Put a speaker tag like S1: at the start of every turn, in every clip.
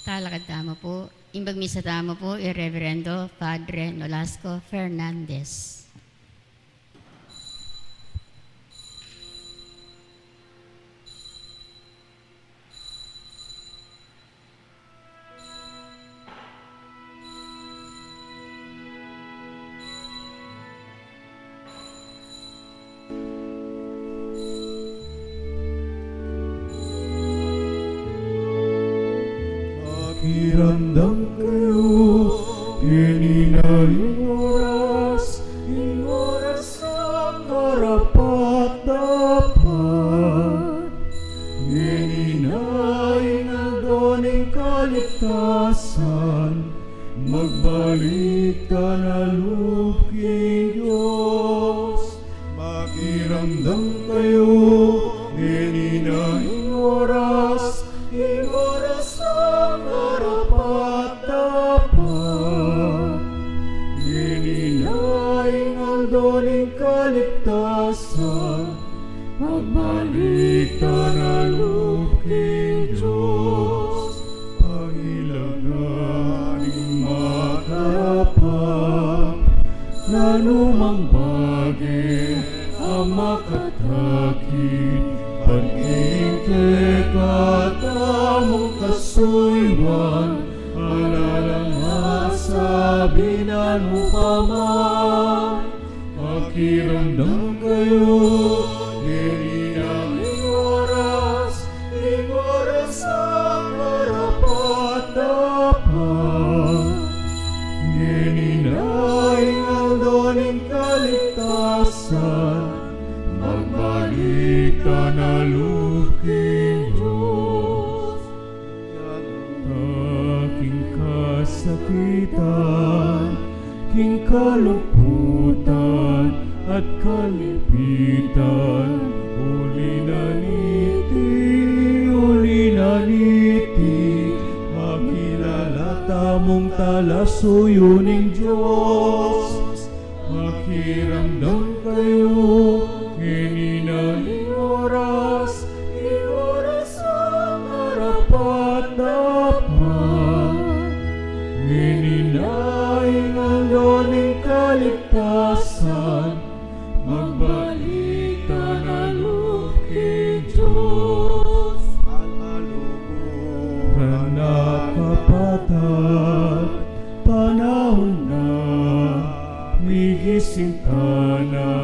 S1: Talakad tama po. Imbag misa tama po, Irreverendo Padre Nolasco Fernandez.
S2: Pakiramdam kayo, ininayang oras ang karapat-dapat. Ininayang ang doning kaligtasan, magbalik ka na luping Diyos. Pakiramdam kayo, ininayang oras ang karapat-dapat. Ininayang ang doning kaligtasan, magbalik ka na luping Diyos. Pangilaganing makarapat, na lumang bagay ang makatakit. Pag-ingke katamong kasuywan, alalang masabi na nupaman. Pakiramdam kayo, ininayang oras ang karapat-dapat. Ininayang ang doning kaligtasan, magbalik ka na luping Diyos. Aking kasakitan, king kalungkutan at kalipitan, uli na niti, makilala tamong talasuyuning Diyos. Pakiramdam kayo, ininayang oras ang karapat-dapat. Ininayang ang doning kaligtasan, magbalik ka na luping Diyos. Panakapatat, panahon na, migising ka na.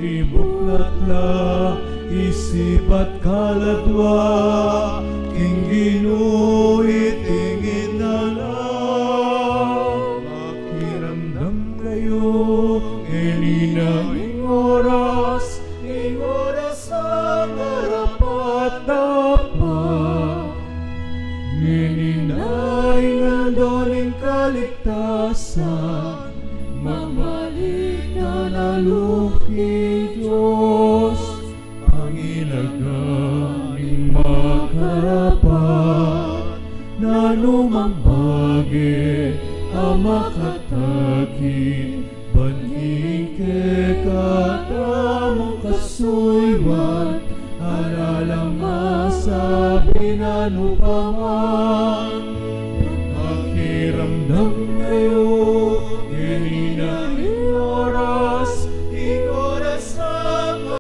S2: Ibuklatla, isip at kaladwa, king ginuitingin na lang. Pakiramdam kayo, ininayang oras ang karapat-dapat. Ininayang ang doning kaligtasan, magbalik ka na luping Diyos. Pangilaganing makarapat, na lumang bagay ang makatakit. Banhingke katamong kasuywan, alalang masabi na nupaman. Pakiramdam kayo, ininayang